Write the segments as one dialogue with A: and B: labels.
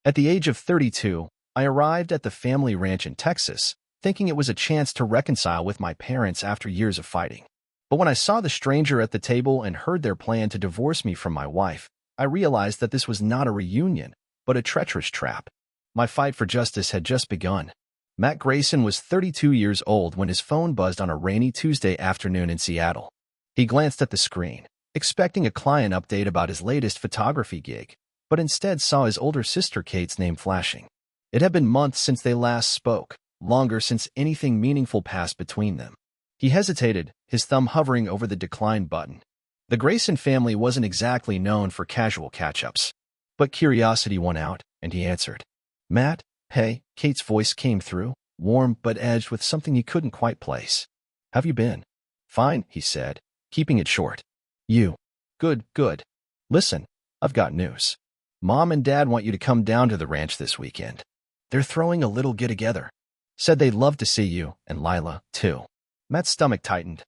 A: At the age of 32, I arrived at the family ranch in Texas, thinking it was a chance to reconcile with my parents after years of fighting. But when I saw the stranger at the table and heard their plan to divorce me from my wife, I realized that this was not a reunion, but a treacherous trap. My fight for justice had just begun. Matt Grayson was 32 years old when his phone buzzed on a rainy Tuesday afternoon in Seattle. He glanced at the screen, expecting a client update about his latest photography gig, but instead saw his older sister Kate's name flashing. It had been months since they last spoke, longer since anything meaningful passed between them. He hesitated, his thumb hovering over the decline button. The Grayson family wasn't exactly known for casual catch-ups. But curiosity won out, and he answered. "Matt, hey," Kate's voice came through, warm but edged with something he couldn't quite place. "Have you been?" "Fine," he said, keeping it short. "You?" "Good, good. Listen, I've got news. Mom and Dad want you to come down to the ranch this weekend. They're throwing a little get-together. Said they'd love to see you, and Lila, too." Matt's stomach tightened.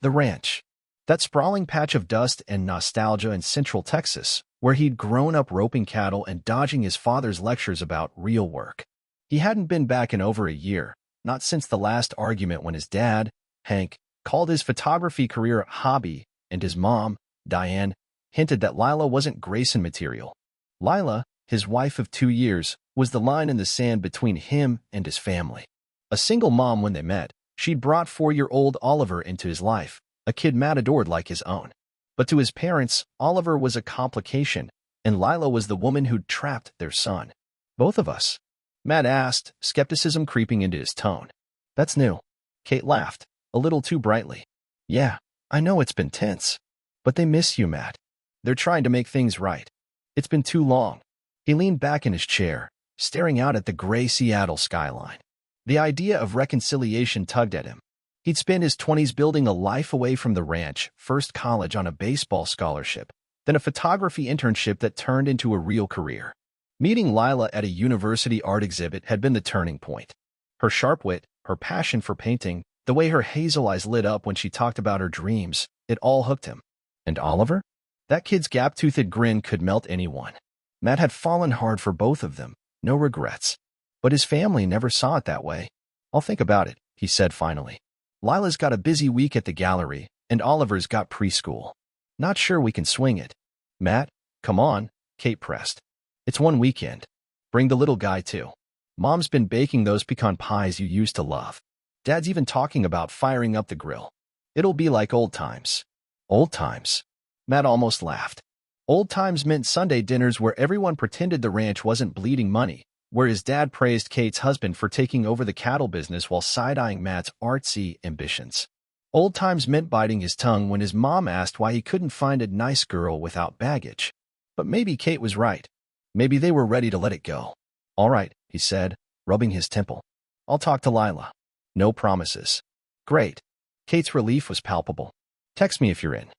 A: The ranch. That sprawling patch of dust and nostalgia in central Texas, where he'd grown up roping cattle and dodging his father's lectures about real work. He hadn't been back in over a year, not since the last argument when his dad, Hank, called his photography career a hobby, and his mom, Diane, hinted that Lila wasn't Grayson material. Lila, his wife of 2 years, was the line in the sand between him and his family. A single mom when they met, she'd brought 4-year-old Oliver into his life, a kid Matt adored like his own. But to his parents, Oliver was a complication, and Lila was the woman who'd trapped their son. "Both of us?" Matt asked, skepticism creeping into his tone. "That's new." Kate laughed, a little too brightly. "Yeah, I know it's been tense. But they miss you, Matt. They're trying to make things right. It's been too long." He leaned back in his chair, staring out at the gray Seattle skyline. The idea of reconciliation tugged at him. He'd spent his 20s building a life away from the ranch, first college on a baseball scholarship, then a photography internship that turned into a real career. Meeting Lila at a university art exhibit had been the turning point. Her sharp wit, her passion for painting, the way her hazel eyes lit up when she talked about her dreams, it all hooked him. And Oliver? That kid's gap-toothed grin could melt anyone. Matt had fallen hard for both of them, no regrets. But his family never saw it that way. "I'll think about it," he said finally. "Lila's got a busy week at the gallery, and Oliver's got preschool. Not sure we can swing it." "Matt, come on," Kate pressed. "It's one weekend. Bring the little guy too. Mom's been baking those pecan pies you used to love. Dad's even talking about firing up the grill. It'll be like old times." "Old times?" Matt almost laughed. Old times meant Sunday dinners where everyone pretended the ranch wasn't bleeding money, where his dad praised Kate's husband for taking over the cattle business while side-eyeing Matt's artsy ambitions. Old times meant biting his tongue when his mom asked why he couldn't find a nice girl without baggage. But maybe Kate was right. Maybe they were ready to let it go. "All right," he said, rubbing his temple. "I'll talk to Lila. No promises." "Great." Kate's relief was palpable. "Text me if you're in.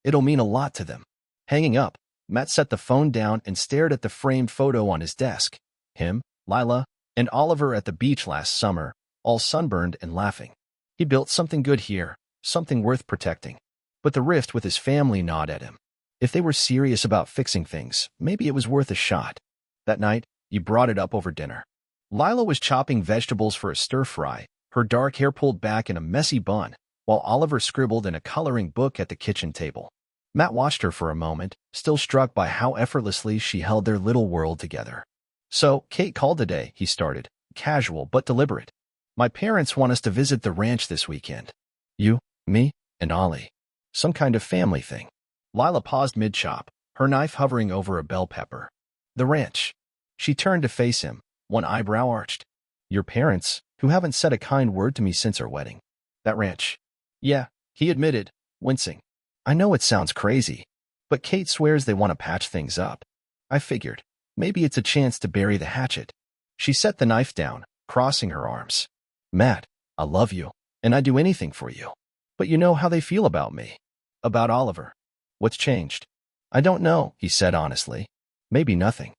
A: It'll mean a lot to them." Hanging up, Matt set the phone down and stared at the framed photo on his desk. Him, Lila, and Oliver at the beach last summer, all sunburned and laughing. He built something good here, something worth protecting. But the rift with his family gnawed at him. If they were serious about fixing things, maybe it was worth a shot. That night, he brought it up over dinner. Lila was chopping vegetables for a stir-fry, her dark hair pulled back in a messy bun, while Oliver scribbled in a coloring book at the kitchen table. Matt watched her for a moment, still struck by how effortlessly she held their little world together. "So, Kate called today," he started, casual but deliberate. "My parents want us to visit the ranch this weekend. You, me, and Ollie. Some kind of family thing." Lila paused mid-chop, her knife hovering over a bell pepper. "The ranch." She turned to face him, one eyebrow arched. "Your parents, who haven't said a kind word to me since our wedding." "That ranch." "Yeah," he admitted, wincing. "I know it sounds crazy, but Kate swears they want to patch things up. I figured, maybe it's a chance to bury the hatchet." She set the knife down, crossing her arms. "Matt, I love you, and I'd do anything for you. But you know how they feel about me. About Oliver. What's changed?" "I don't know," he said honestly. "Maybe nothing.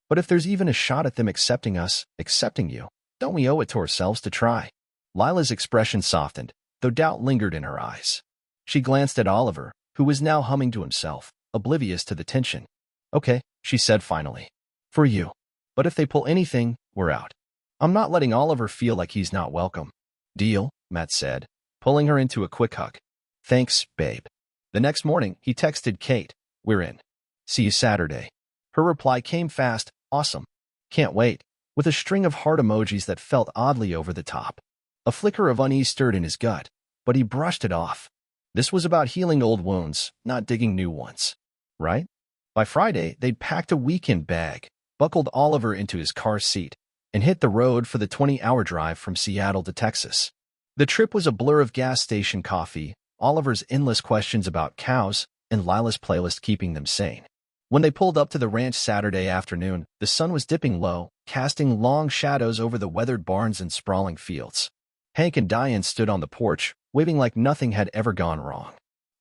A: But if there's even a shot at them accepting us, accepting you, don't we owe it to ourselves to try?" Lila's expression softened, though doubt lingered in her eyes. She glanced at Oliver, who was now humming to himself, oblivious to the tension. "Okay," she said finally. "For you. But if they pull anything, we're out. I'm not letting Oliver feel like he's not welcome. Deal, Matt said, pulling her into a quick hug. Thanks, babe. The next morning, he texted Kate, we're in. See you Saturday. Her reply came fast, awesome. Can't wait, with a string of heart emojis that felt oddly over the top. A flicker of unease stirred in his gut, but he brushed it off. This was about healing old wounds, not digging new ones. Right? By Friday, they'd packed a weekend bag, buckled Oliver into his car seat, and hit the road for the 20-hour drive from Seattle to Texas. The trip was a blur of gas station coffee, Oliver's endless questions about cows, and Lila's playlist keeping them sane. When they pulled up to the ranch Saturday afternoon, the sun was dipping low, casting long shadows over the weathered barns and sprawling fields. Hank and Diane stood on the porch, waving like nothing had ever gone wrong.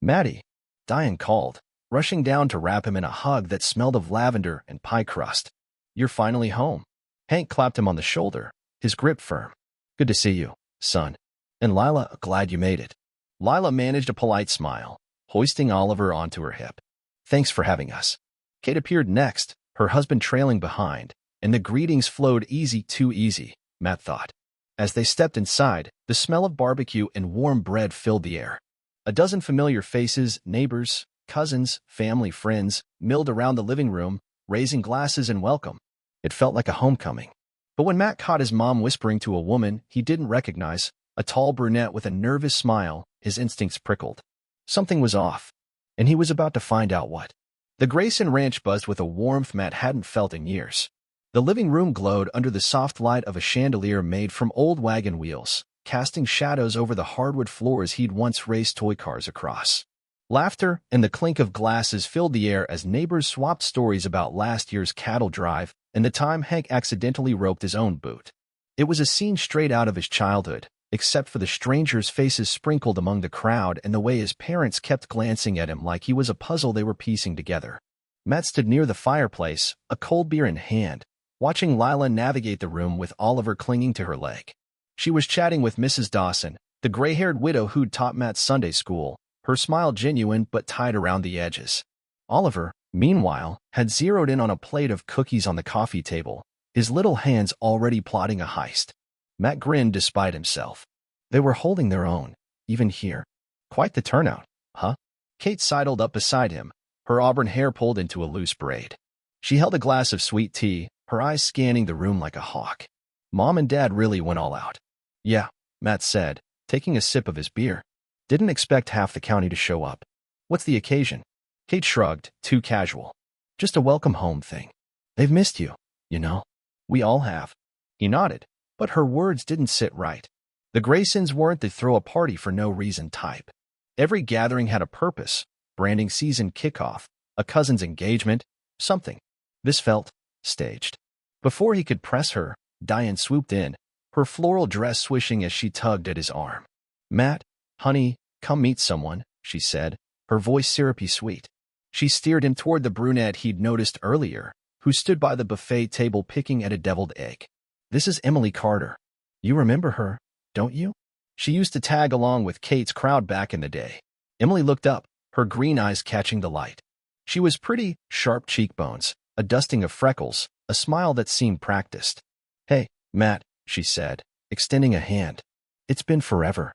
A: Maddie, Diane called, rushing down to wrap him in a hug that smelled of lavender and pie crust. You're finally home. Hank clapped him on the shoulder, his grip firm. Good to see you, son. And Lila, glad you made it. Lila managed a polite smile, hoisting Oliver onto her hip. Thanks for having us. Kate appeared next, her husband trailing behind, and the greetings flowed easy too easy, Matt thought. As they stepped inside, the smell of barbecue and warm bread filled the air. A dozen familiar faces, neighbors, cousins, family, friends, milled around the living room, raising glasses in welcome. It felt like a homecoming. But when Matt caught his mom whispering to a woman he didn't recognize, a tall brunette with a nervous smile, his instincts prickled. Something was off, and he was about to find out what. The Grayson Ranch buzzed with a warmth Matt hadn't felt in years. The living room glowed under the soft light of a chandelier made from old wagon wheels, casting shadows over the hardwood floors he'd once raced toy cars across. Laughter and the clink of glasses filled the air as neighbors swapped stories about last year's cattle drive and the time Hank accidentally roped his own boot. It was a scene straight out of his childhood, except for the strangers' faces sprinkled among the crowd and the way his parents kept glancing at him like he was a puzzle they were piecing together. Matt stood near the fireplace, a cold beer in hand, watching Lila navigate the room with Oliver clinging to her leg. She was chatting with Mrs. Dawson, the gray-haired widow who'd taught Matt Sunday school, her smile genuine but tied around the edges. Oliver, meanwhile, had zeroed in on a plate of cookies on the coffee table, his little hands already plotting a heist. Matt grinned despite himself. They were holding their own, even here. Quite the turnout, huh? Kate sidled up beside him, her auburn hair pulled into a loose braid. She held a glass of sweet tea, her eyes scanning the room like a hawk. Mom and Dad really went all out. Yeah, Matt said, taking a sip of his beer. Didn't expect half the county to show up. What's the occasion? Kate shrugged, too casual. Just a welcome home thing. They've missed you, you know. We all have. He nodded, but her words didn't sit right. The Graysons weren't the throw-a-party-for-no-reason type. Every gathering had a purpose, branding season kickoff, a cousin's engagement, something. This felt staged. Before he could press her, Diane swooped in, her floral dress swishing as she tugged at his arm. Matt, honey, come meet someone, she said, her voice syrupy sweet. She steered him toward the brunette he'd noticed earlier, who stood by the buffet table picking at a deviled egg. This is Emily Carter. You remember her, don't you? She used to tag along with Kate's crowd back in the day. Emily looked up, her green eyes catching the light. She was pretty, sharp cheekbones, a dusting of freckles, a smile that seemed practiced. Hey, Matt, she said, extending a hand. It's been forever.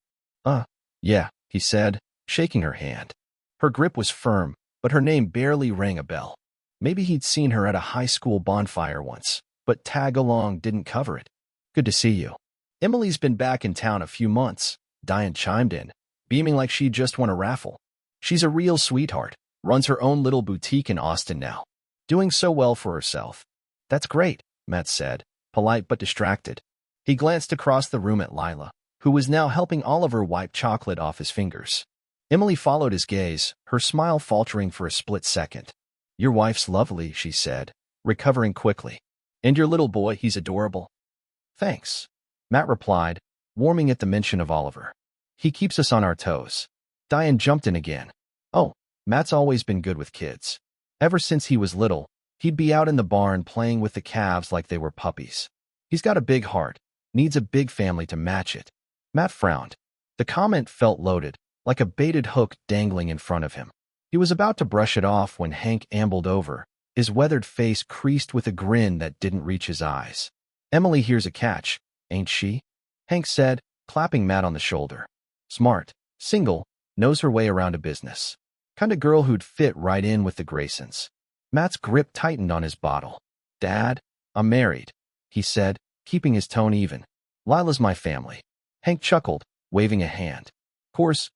A: Yeah, he said, shaking her hand. Her grip was firm, but her name barely rang a bell. Maybe he'd seen her at a high school bonfire once, but tag along didn't cover it. Good to see you. Emily's been back in town a few months, Diane chimed in, beaming like she'd just won a raffle. She's a real sweetheart, runs her own little boutique in Austin now. Doing so well for herself. That's great, Matt said, polite but distracted. He glanced across the room at Lila, who was now helping Oliver wipe chocolate off his fingers. Emily followed his gaze, her smile faltering for a split second. Your wife's lovely, she said, recovering quickly. And your little boy, he's adorable. Thanks, Matt replied, warming at the mention of Oliver. He keeps us on our toes. Diane jumped in again. Oh, Matt's always been good with kids. Ever since he was little, he'd be out in the barn playing with the calves like they were puppies. He's got a big heart, needs a big family to match it. Matt frowned. The comment felt loaded, like a baited hook dangling in front of him. He was about to brush it off when Hank ambled over, His weathered face creased with a grin that didn't reach his eyes. Emily here's a catch, ain't she? Hank said, clapping Matt on the shoulder. Smart, single, knows her way around a business. Kinda girl who'd fit right in with the Graysons. Matt's grip tightened on his bottle. Dad, I'm married, he said, keeping his tone even. Lila's my family. Hank chuckled, waving a hand. Course.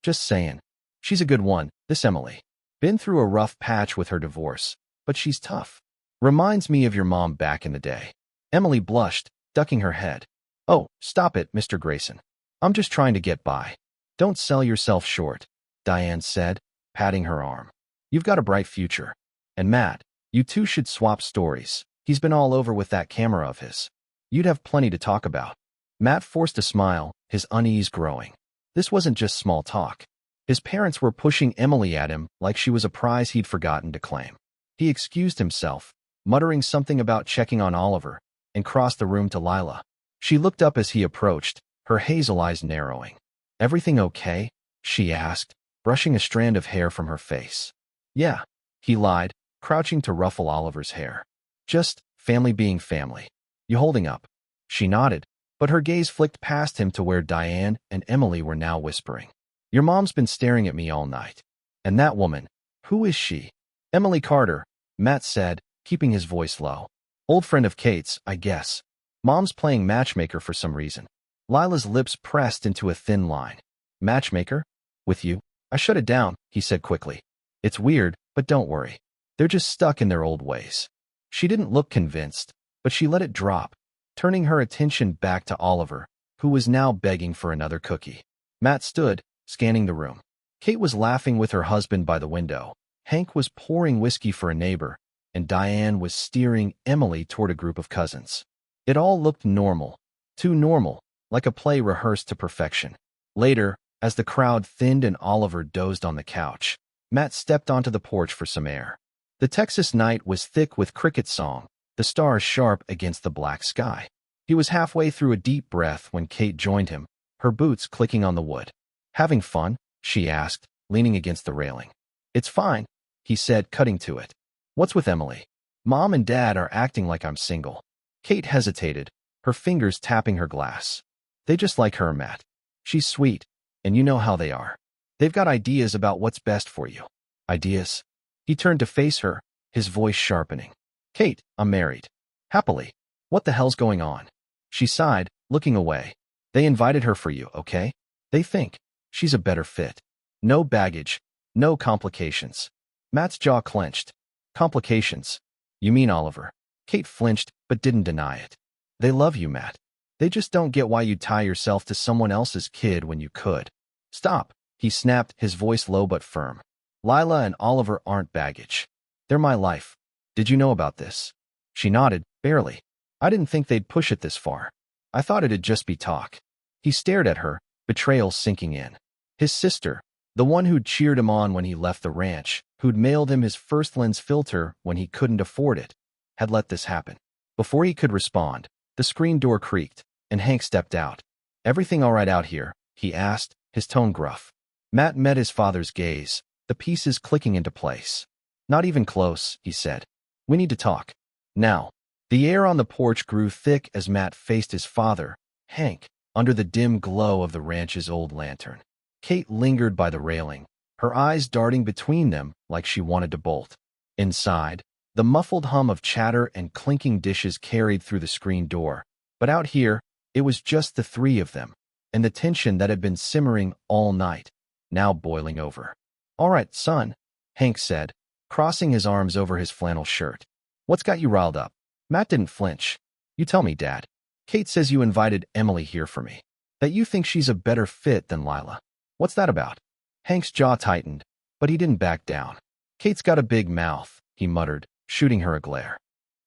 A: Just saying. She's a good one, this Emily. Been through a rough patch with her divorce, but she's tough. Reminds me of your mom back in the day. Emily blushed, ducking her head. Oh, stop it, Mr. Grayson. I'm just trying to get by. Don't sell yourself short, Diane said, patting her arm. You've got a bright future. And Matt, you two should swap stories. He's been all over with that camera of his. You'd have plenty to talk about. Matt forced a smile, his unease growing. This wasn't just small talk. His parents were pushing Emily at him like she was a prize he'd forgotten to claim. He excused himself, muttering something about checking on Oliver, and crossed the room to Lila. She looked up as he approached, her hazel eyes narrowing. Everything okay? She asked, brushing a strand of hair from her face. Yeah, he lied, crouching to ruffle Oliver's hair. Just family being family. You holding up? She nodded, but her gaze flicked past him to where Diane and Emily were now whispering. Your mom's been staring at me all night. And that woman, who is she? Emily Carter, Matt said, keeping his voice low. Old friend of Kate's, I guess. Mom's playing matchmaker for some reason. Lila's lips pressed into a thin line. Matchmaker? With you? I shut it down, he said quickly. It's weird, but don't worry. They're just stuck in their old ways. She didn't look convinced, but she let it drop, turning her attention back to Oliver, who was now begging for another cookie. Matt stood, scanning the room. Kate was laughing with her husband by the window. Hank was pouring whiskey for a neighbor, and Diane was steering Emily toward a group of cousins. It all looked normal, too normal, like a play rehearsed to perfection. Later, as the crowd thinned and Oliver dozed on the couch, Matt stepped onto the porch for some air. The Texas night was thick with cricket song, the stars sharp against the black sky. He was halfway through a deep breath when Kate joined him, her boots clicking on the wood. Having fun? She asked, leaning against the railing. It's fine, he said, cutting to it. What's with Emily? Mom and Dad are acting like I'm single. Kate hesitated, her fingers tapping her glass. They just like her, Matt. She's sweet, and you know how they are. They've got ideas about what's best for you. Ideas? He turned to face her, his voice sharpening. Kate, I'm married. Happily. What the hell's going on? She sighed, looking away. They invited her for you, okay? They think she's a better fit. No baggage, no complications. Matt's jaw clenched. Complications? You mean Oliver? Kate flinched, but didn't deny it. They love you, Matt. They just don't get why you tie yourself to someone else's kid when you could. Stop, he snapped, his voice low but firm. Lila and Oliver aren't baggage. They're my life. Did you know about this? She nodded, barely. I didn't think they'd push it this far. I thought it'd just be talk. He stared at her, betrayal sinking in. His sister, the one who'd cheered him on when he left the ranch, who'd mailed him his first lens filter when he couldn't afford it, had let this happen. Before he could respond, the screen door creaked, and Hank stepped out. Everything all right out here? He asked, his tone gruff. Matt met his father's gaze, the pieces clicking into place. Not even close, he said. We need to talk. Now. The air on the porch grew thick as Matt faced his father, Hank, under the dim glow of the ranch's old lantern. Kate lingered by the railing, her eyes darting between them like she wanted to bolt. Inside, the muffled hum of chatter and clinking dishes carried through the screen door, but out here, it was just the three of them, and the tension that had been simmering all night, now boiling over. All right, son, Hank said, crossing his arms over his flannel shirt. What's got you riled up? Matt didn't flinch. You tell me, Dad. Kate says you invited Emily here for me. That you think she's a better fit than Lila. What's that about? Hank's jaw tightened, but he didn't back down. Kate's got a big mouth, he muttered, shooting her a glare.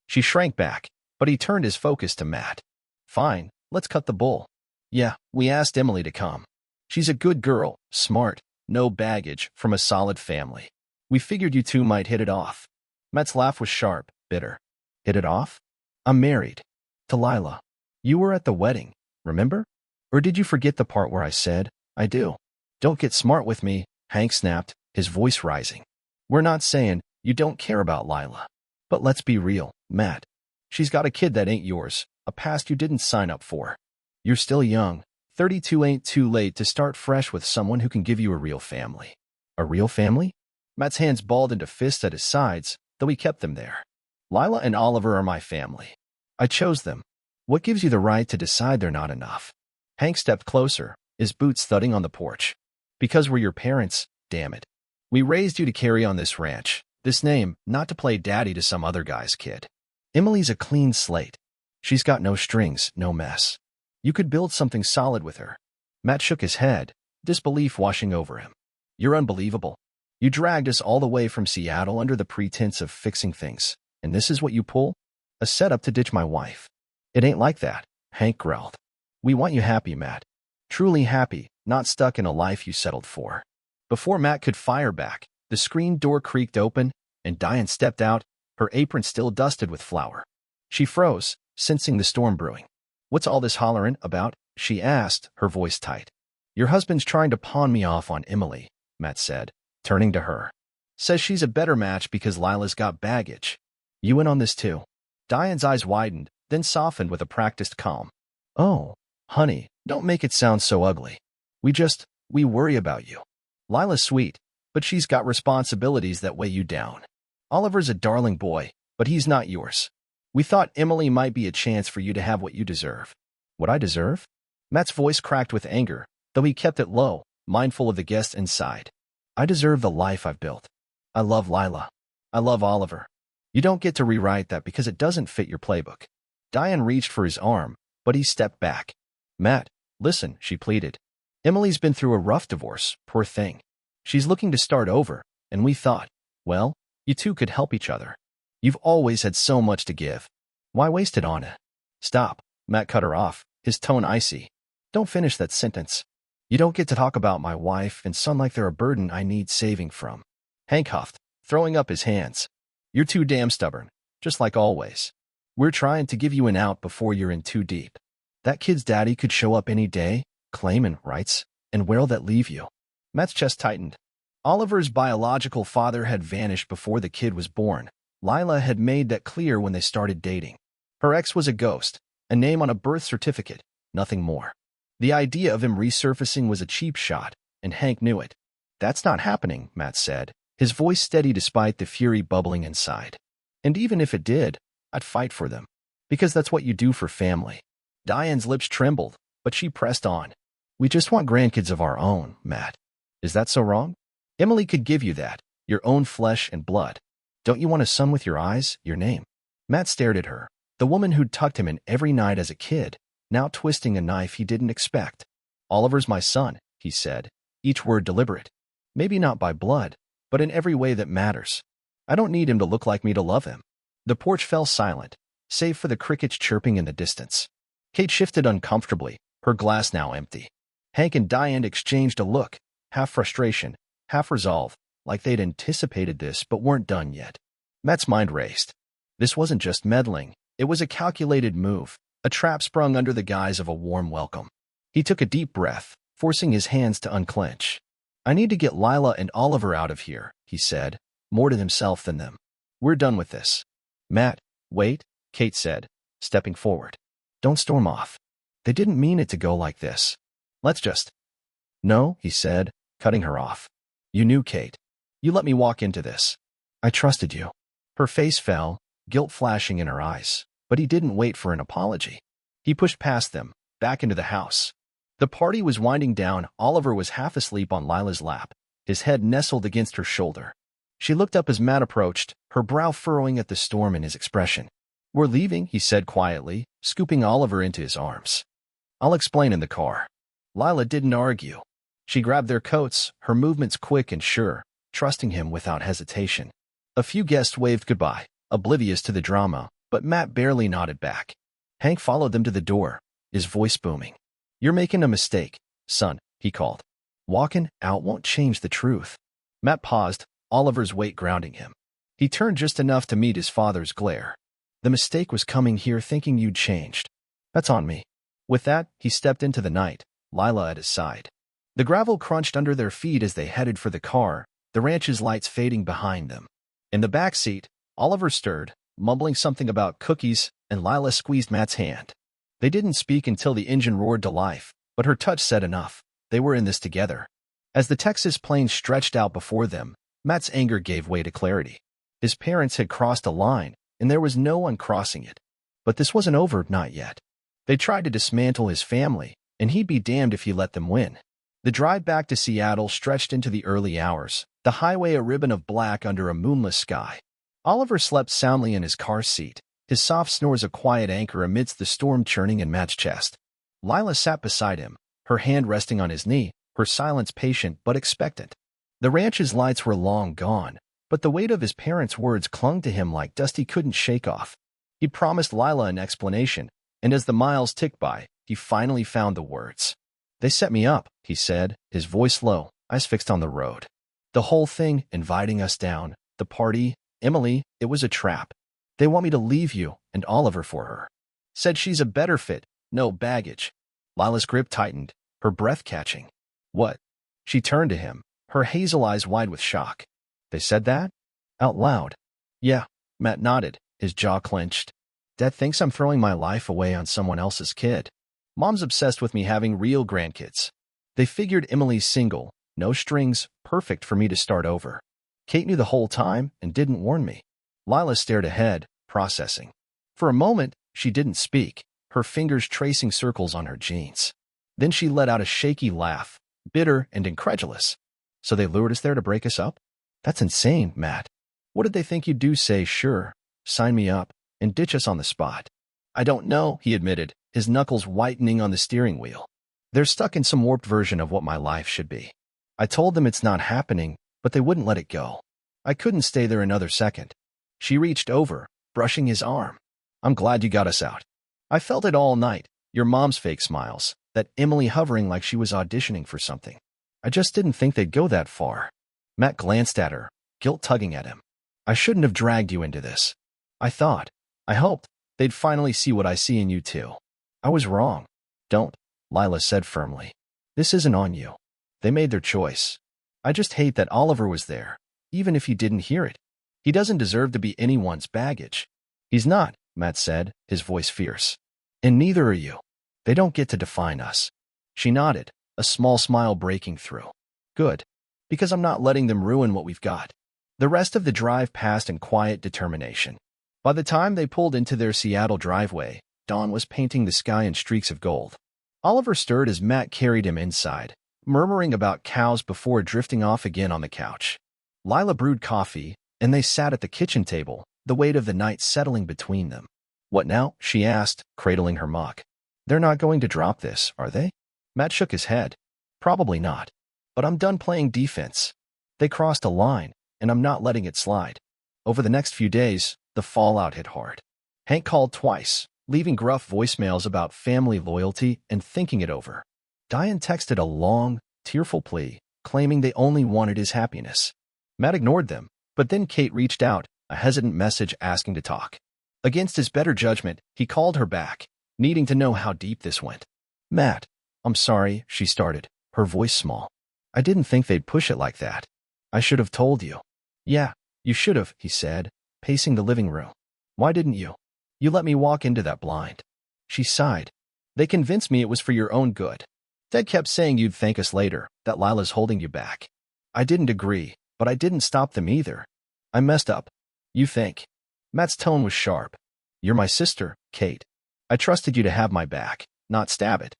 A: She shrank back, but he turned his focus to Matt. Fine, let's cut the bull. Yeah, we asked Emily to come. She's a good girl, smart, no baggage, from a solid family. We figured you two might hit it off. Matt's laugh was sharp, bitter. Hit it off? I'm married. To Lila. You were at the wedding, remember? Or did you forget the part where I said, I do? Don't get smart with me, Hank snapped, his voice rising. We're not saying You don't care about Lila. But let's be real, Matt. She's got a kid that ain't yours, a past you didn't sign up for. You're still young. 32 ain't too late to start fresh with someone who can give you a real family. A real family? Matt's hands balled into fists at his sides, though he kept them there. Lila and Oliver are my family. I chose them. What gives you the right to decide they're not enough? Hank stepped closer, his boots thudding on the porch. Because we're your parents, damn it. We raised you to carry on this ranch, this name, not to play daddy to some other guy's kid. Emily's a clean slate. She's got no strings, no mess. You could build something solid with her. Matt shook his head, disbelief washing over him. You're unbelievable. You dragged us all the way from Seattle under the pretense of fixing things, and this is what you pull? A setup to ditch my wife. It ain't like that, Hank growled. We want you happy, Matt. Truly happy, not stuck in a life you settled for. Before Matt could fire back, the screen door creaked open, and Diane stepped out, her apron still dusted with flour. She froze, sensing the storm brewing. What's all this hollering about? She asked, her voice tight. Your husband's trying to pawn me off on Emily, Matt said, turning to her. Says she's a better match because Lila's got baggage. You in on this too? Diane's eyes widened, then softened with a practiced calm. Oh, honey, don't make it sound so ugly. We worry about you. Lila's sweet, but she's got responsibilities that weigh you down. Oliver's a darling boy, but he's not yours. We thought Emily might be a chance for you to have what you deserve. What I deserve? Matt's voice cracked with anger, though he kept it low, mindful of the guests inside. I deserve the life I've built. I love Lila. I love Oliver. You don't get to rewrite that because it doesn't fit your playbook. Diane reached for his arm, but he stepped back. Matt, listen, she pleaded. Emily's been through a rough divorce, poor thing. She's looking to start over, and we thought, well, you two could help each other. You've always had so much to give. Why waste it on it? Stop, Matt cut her off, his tone icy. Don't finish that sentence. You don't get to talk about my wife and son like they're a burden I need saving from. Hank huffed, throwing up his hands. You're too damn stubborn, just like always. We're trying to give you an out before you're in too deep. That kid's daddy could show up any day, claiming rights, and where'll that leave you? Matt's chest tightened. Oliver's biological father had vanished before the kid was born. Lila had made that clear when they started dating. Her ex was a ghost, a name on a birth certificate, nothing more. The idea of him resurfacing was a cheap shot, and Hank knew it. That's not happening, Matt said, his voice steady despite the fury bubbling inside. And even if it did, I'd fight for them. Because that's what you do for family. Diane's lips trembled, but she pressed on. We just want grandkids of our own, Matt. Is that so wrong? Emily could give you that, your own flesh and blood. Don't you want a son with your eyes, your name? Matt stared at her, the woman who'd tucked him in every night as a kid, now twisting a knife he didn't expect. Oliver's my son, he said, each word deliberate. Maybe not by blood, but in every way that matters. I don't need him to look like me to love him. The porch fell silent, save for the crickets chirping in the distance. Kate shifted uncomfortably, her glass now empty. Hank and Diane exchanged a look, half frustration, half resolve, like they'd anticipated this but weren't done yet. Matt's mind raced. This wasn't just meddling, it was a calculated move, a trap sprung under the guise of a warm welcome. He took a deep breath, forcing his hands to unclench. I need to get Lila and Oliver out of here, he said, more to himself than them. We're done with this. Matt, wait, Kate said, stepping forward. Don't storm off. They didn't mean it to go like this. Let's just... No, he said, cutting her off. You knew, Kate. You let me walk into this. I trusted you. Her face fell, guilt flashing in her eyes, but he didn't wait for an apology. He pushed past them, back into the house. The party was winding down. Oliver was half asleep on Lila's lap, his head nestled against her shoulder. She looked up as Matt approached, her brow furrowing at the storm in his expression. We're leaving, he said quietly, scooping Oliver into his arms. I'll explain in the car. Lila didn't argue. She grabbed their coats, her movements quick and sure, trusting him without hesitation. A few guests waved goodbye, oblivious to the drama, but Matt barely nodded back. Hank followed them to the door, his voice booming. You're making a mistake, son, he called. Walking out won't change the truth. Matt paused, Oliver's weight grounding him. He turned just enough to meet his father's glare. The mistake was coming here thinking you'd changed. That's on me. With that, he stepped into the night, Lila at his side. The gravel crunched under their feet as they headed for the car, the ranch's lights fading behind them. In the back seat, Oliver stirred, mumbling something about cookies, and Lila squeezed Matt's hand. They didn't speak until the engine roared to life, but her touch said enough. They were in this together. As the Texas plane stretched out before them, Matt's anger gave way to clarity. His parents had crossed a line, and there was no one crossing it. But this wasn't over, not yet. They tried to dismantle his family, and he'd be damned if he let them win. The drive back to Seattle stretched into the early hours, the highway a ribbon of black under a moonless sky. Oliver slept soundly in his car seat, his soft snores a quiet anchor amidst the storm churning in Matt's chest. Lila sat beside him, her hand resting on his knee, her silence patient but expectant. The ranch's lights were long gone, but the weight of his parents' words clung to him like dust he couldn't shake off. He promised Lila an explanation, and as the miles ticked by, he finally found the words. "They set me up," he said, his voice low, eyes fixed on the road. "The whole thing, inviting us down, the party, Emily, it was a trap. They want me to leave you and Oliver for her. Said she's a better fit, no baggage." Lila's grip tightened, her breath catching. "What?" She turned to him, her hazel eyes wide with shock. "They said that?" Out loud. "Yeah," Matt nodded, his jaw clenched. "Dad thinks I'm throwing my life away on someone else's kid. Mom's obsessed with me having real grandkids. They figured Emily's single, no strings, perfect for me to start over. Kate knew the whole time and didn't warn me." Lila stared ahead, processing. For a moment, she didn't speak, her fingers tracing circles on her jeans. Then she let out a shaky laugh, bitter and incredulous. "So they lured us there to break us up? That's insane, Matt. What did they think you'd do? Say, sure, sign me up, and ditch us on the spot?" "I don't know," he admitted, his knuckles whitening on the steering wheel. "They're stuck in some warped version of what my life should be. I told them it's not happening, but they wouldn't let it go. I couldn't stay there another second." She reached over, brushing his arm. "I'm glad you got us out. I felt it all night, your mom's fake smiles, that Emily hovering like she was auditioning for something. I just didn't think they'd go that far." Matt glanced at her, guilt tugging at him. "I shouldn't have dragged you into this. I hoped, they'd finally see what I see in you too. I was wrong." "Don't," Lila said firmly. "This isn't on you. They made their choice. I just hate that Oliver was there, even if he didn't hear it. He doesn't deserve to be anyone's baggage." "He's not," Matt said, his voice fierce. "And neither are you. They don't get to define us." She nodded, a small smile breaking through. "Good. Because I'm not letting them ruin what we've got." The rest of the drive passed in quiet determination. By the time they pulled into their Seattle driveway, dawn was painting the sky in streaks of gold. Oliver stirred as Matt carried him inside, murmuring about cows before drifting off again on the couch. Lila brewed coffee, and they sat at the kitchen table, the weight of the night settling between them. "What now?" she asked, cradling her mug. "They're not going to drop this, are they?" Matt shook his head. "Probably not. But I'm done playing defense. They crossed a line, and I'm not letting it slide." Over the next few days, the fallout hit hard. Hank called twice, leaving gruff voicemails about family loyalty and thinking it over. Diane texted a long, tearful plea, claiming they only wanted his happiness. Matt ignored them, but then Kate reached out, a hesitant message asking to talk. Against his better judgment, he called her back, needing to know how deep this went. "Matt, I'm sorry," she started, her voice small. "I didn't think they'd push it like that. I should have told you." "Yeah, you should have," he said, pacing the living room. "Why didn't you? You let me walk into that blind." She sighed. "They convinced me it was for your own good. Dad kept saying you'd thank us later, that Lila's holding you back. I didn't agree, but I didn't stop them either. I messed up. You think." Matt's tone was sharp. "You're my sister, Kate. I trusted you to have my back, not stab it."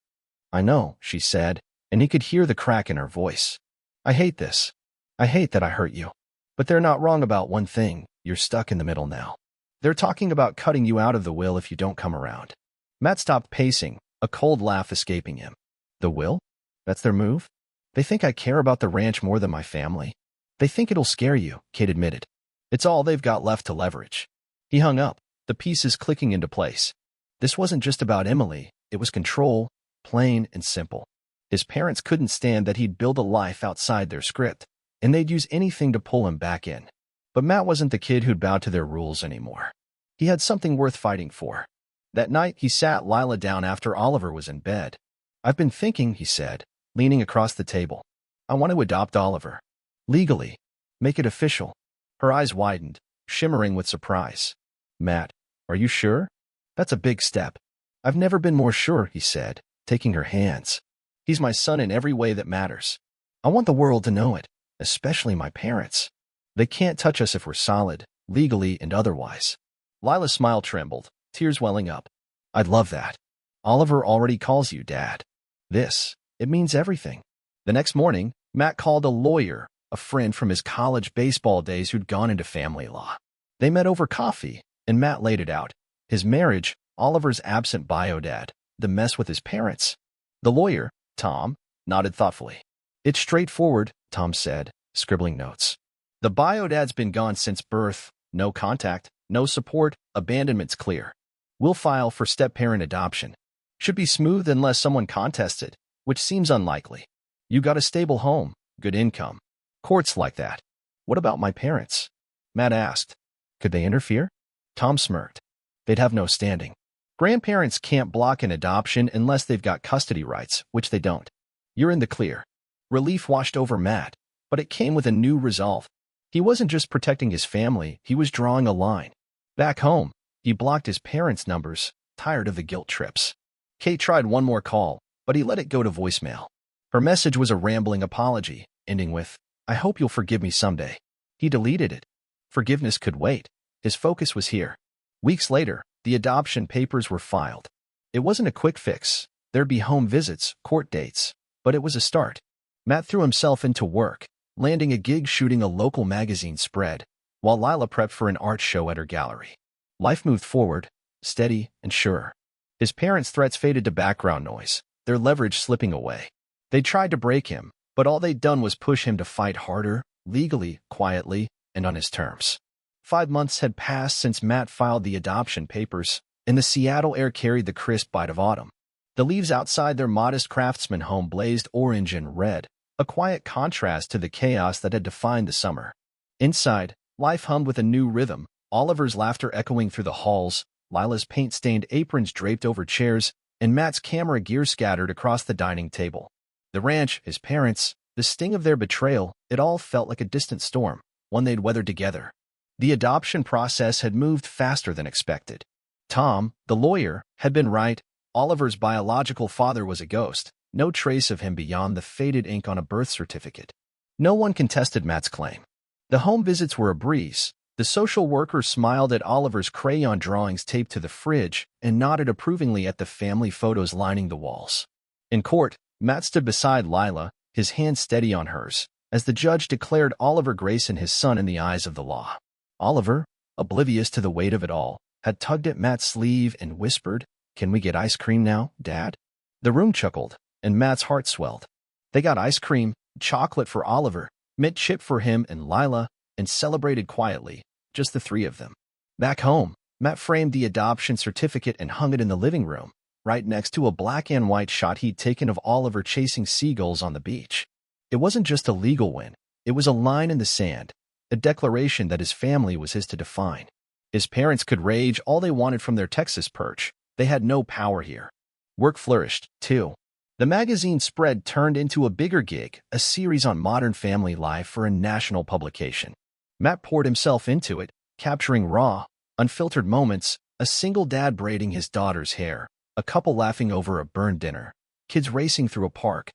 A: "I know," she said, and he could hear the crack in her voice. "I hate this. I hate that I hurt you. But they're not wrong about one thing. You're stuck in the middle now. They're talking about cutting you out of the will if you don't come around." Matt stopped pacing, a cold laugh escaping him. "The will? That's their move? They think I care about the ranch more than my family. They think it'll scare you," Kate admitted. "It's all they've got left to leverage." He hung up, the pieces clicking into place. This wasn't just about Emily, it was control, plain and simple. His parents couldn't stand that he'd build a life outside their script, and they'd use anything to pull him back in. But Matt wasn't the kid who'd bow to their rules anymore. He had something worth fighting for. That night, he sat Lila down after Oliver was in bed. "I've been thinking," he said, leaning across the table. "I want to adopt Oliver. Legally. Make it official." Her eyes widened, shimmering with surprise. "Matt, are you sure? That's a big step." "I've never been more sure," he said, taking her hands. "He's my son in every way that matters. I want the world to know it, especially my parents. They can't touch us if we're solid, legally and otherwise." Lila's smile trembled, tears welling up. "I'd love that. Oliver already calls you Dad. It means everything." The next morning, Matt called a lawyer, a friend from his college baseball days who'd gone into family law. They met over coffee, and Matt laid it out. His marriage, Oliver's absent bio-dad, the mess with his parents. The lawyer, Tom, nodded thoughtfully. "It's straightforward," Tom said, scribbling notes. "The bio-dad's been gone since birth, no contact, no support, abandonment's clear. We'll file for step-parent adoption. Should be smooth unless someone contests it, which seems unlikely. You got a stable home, good income. Courts like that." "What about my parents?" Matt asked. "Could they interfere?" Tom smirked. "They'd have no standing. Grandparents can't block an adoption unless they've got custody rights, which they don't. You're in the clear." Relief washed over Matt, but it came with a new resolve. He wasn't just protecting his family, he was drawing a line. Back home, he blocked his parents' numbers, tired of the guilt trips. Kate tried one more call, but he let it go to voicemail. Her message was a rambling apology, ending with, "I hope you'll forgive me someday." He deleted it. Forgiveness could wait. His focus was here. Weeks later, the adoption papers were filed. It wasn't a quick fix. There'd be home visits, court dates, but it was a start. Matt threw himself into work, landing a gig shooting a local magazine spread, while Lila prepped for an art show at her gallery. Life moved forward, steady and sure. His parents' threats faded to background noise, their leverage slipping away. They tried to break him, but all they'd done was push him to fight harder, legally, quietly, and on his terms. 5 months had passed since Matt filed the adoption papers, and the Seattle air carried the crisp bite of autumn. The leaves outside their modest craftsman home blazed orange and red, a quiet contrast to the chaos that had defined the summer. Inside, life hummed with a new rhythm, Oliver's laughter echoing through the halls, Lila's paint-stained aprons draped over chairs, and Matt's camera gear scattered across the dining table. The ranch, his parents, the sting of their betrayal, it all felt like a distant storm, one they'd weathered together. The adoption process had moved faster than expected. Tom, the lawyer, had been right. Oliver's biological father was a ghost, no trace of him beyond the faded ink on a birth certificate. No one contested Matt's claim. The home visits were a breeze. The social worker smiled at Oliver's crayon drawings taped to the fridge and nodded approvingly at the family photos lining the walls. In court, Matt stood beside Lila, his hand steady on hers, as the judge declared Oliver Grayson his son in the eyes of the law. Oliver, oblivious to the weight of it all, had tugged at Matt's sleeve and whispered, "Can we get ice cream now, Dad?" The room chuckled, and Matt's heart swelled. They got ice cream, chocolate for Oliver, mint chip for him and Lila, and celebrated quietly, just the three of them. Back home, Matt framed the adoption certificate and hung it in the living room, right next to a black and white shot he'd taken of Oliver chasing seagulls on the beach. It wasn't just a legal win. It was a line in the sand, a declaration that his family was his to define. His parents could rage all they wanted from their Texas perch. They had no power here. Work flourished, too. The magazine spread turned into a bigger gig, a series on modern family life for a national publication. Matt poured himself into it, capturing raw, unfiltered moments, a single dad braiding his daughter's hair, a couple laughing over a burned dinner, kids racing through a park.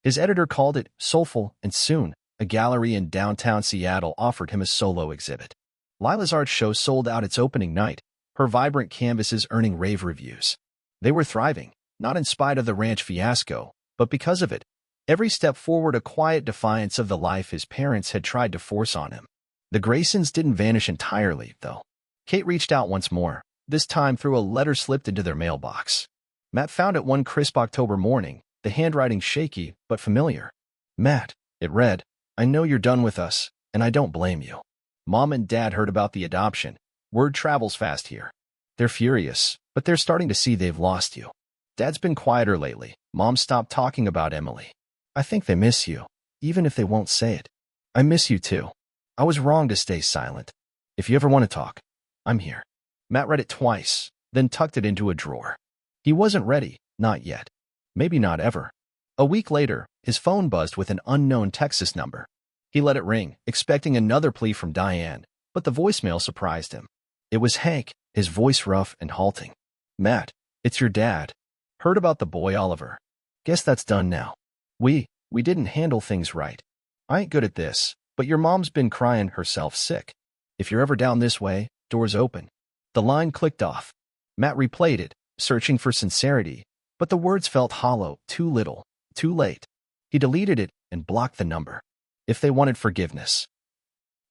A: His editor called it soulful, and soon, a gallery in downtown Seattle offered him a solo exhibit. Lila's art show sold out its opening night, her vibrant canvases earning rave reviews. They were thriving, not in spite of the ranch fiasco, but because of it. Every step forward a quiet defiance of the life his parents had tried to force on him. The Graysons didn't vanish entirely, though. Kate reached out once more, this time through a letter slipped into their mailbox. Matt found it one crisp October morning, the handwriting shaky but familiar. "Matt," it read, "I know you're done with us, and I don't blame you. Mom and Dad heard about the adoption. Word travels fast here. They're furious, but they're starting to see they've lost you. Dad's been quieter lately. Mom stopped talking about Emily. I think they miss you, even if they won't say it. I miss you too. I was wrong to stay silent. If you ever want to talk, I'm here." Matt read it twice, then tucked it into a drawer. He wasn't ready, not yet. Maybe not ever. A week later, his phone buzzed with an unknown Texas number. He let it ring, expecting another plea from Diane, But the voicemail surprised him. It was Hank, his voice rough and halting. "Matt, it's your dad. Heard about the boy Oliver. Guess that's done now. We didn't handle things right. I ain't good at this, but your mom's been crying herself sick. If you're ever down this way, doors open." The line clicked off. Matt replayed it, searching for sincerity, but the words felt hollow, too little, too late. He deleted it and blocked the number. If they wanted forgiveness.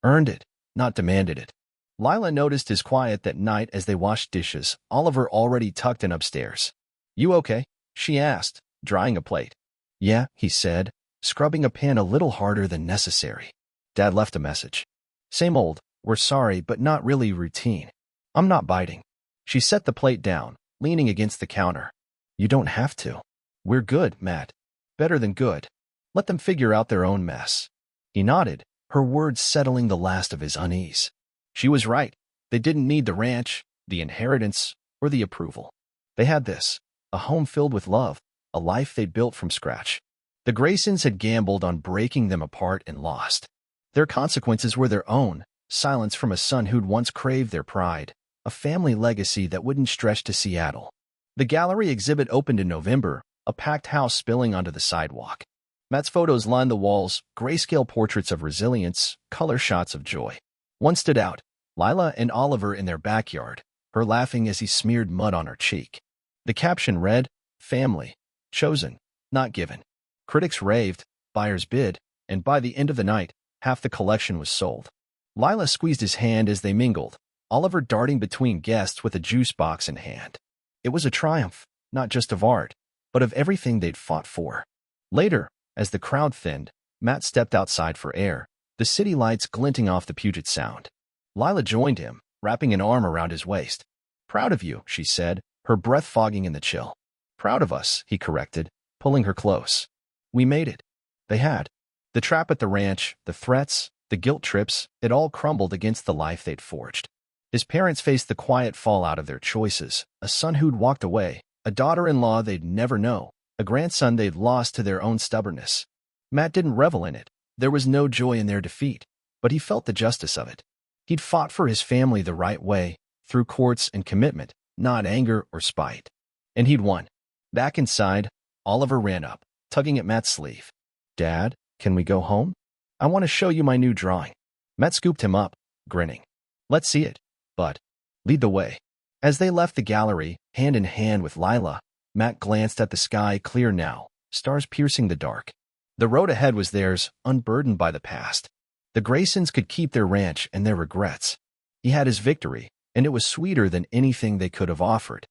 A: Earned it, not demanded it. Lila noticed his quiet that night as they washed dishes, Oliver already tucked in upstairs. "You okay?" she asked, drying a plate. "Yeah," he said, scrubbing a pan a little harder than necessary. Dad left a message. "Same old, we're sorry, but not really routine. I'm not biting." She set the plate down, leaning against the counter. "You don't have to. We're good, Matt. Better than good. Let them figure out their own mess." He nodded, her words settling the last of his unease. She was right. They didn't need the ranch, the inheritance, or the approval. They had this, a home filled with love, a life they'd built from scratch. The Graysons had gambled on breaking them apart and lost. Their consequences were their own, silence from a son who'd once craved their pride, a family legacy that wouldn't stretch to Seattle. The gallery exhibit opened in November, a packed house spilling onto the sidewalk. Matt's photos lined the walls, grayscale portraits of resilience, color shots of joy. One stood out, Lila and Oliver in their backyard, her laughing as he smeared mud on her cheek. The caption read, "Family. Chosen. Not given." Critics raved, buyers bid, and by the end of the night, half the collection was sold. Lila squeezed his hand as they mingled, Oliver darting between guests with a juice box in hand. It was a triumph, not just of art, but of everything they'd fought for. Later, as the crowd thinned, Matt stepped outside for air, the city lights glinting off the Puget Sound. Lila joined him, wrapping an arm around his waist. "Proud of you," she said, her breath fogging in the chill. "Proud of us," he corrected, pulling her close. "We made it." They had. The trap at the ranch, the threats, the guilt trips, it all crumbled against the life they'd forged. His parents faced the quiet fallout of their choices, a son who'd walked away, a daughter-in-law they'd never know, a grandson they'd lost to their own stubbornness. Matt didn't revel in it. There was no joy in their defeat, but he felt the justice of it. He'd fought for his family the right way, through courts and commitment, not anger or spite. And he'd won. Back inside, Oliver ran up, tugging at Matt's sleeve. "Dad, can we go home? I want to show you my new drawing." Matt scooped him up, grinning. "Let's see it, but lead the way." As they left the gallery, hand in hand with Lila, Matt glanced at the sky, clear now, stars piercing the dark. The road ahead was theirs, unburdened by the past. The Graysons could keep their ranch and their regrets. He had his victory, and it was sweeter than anything they could have offered.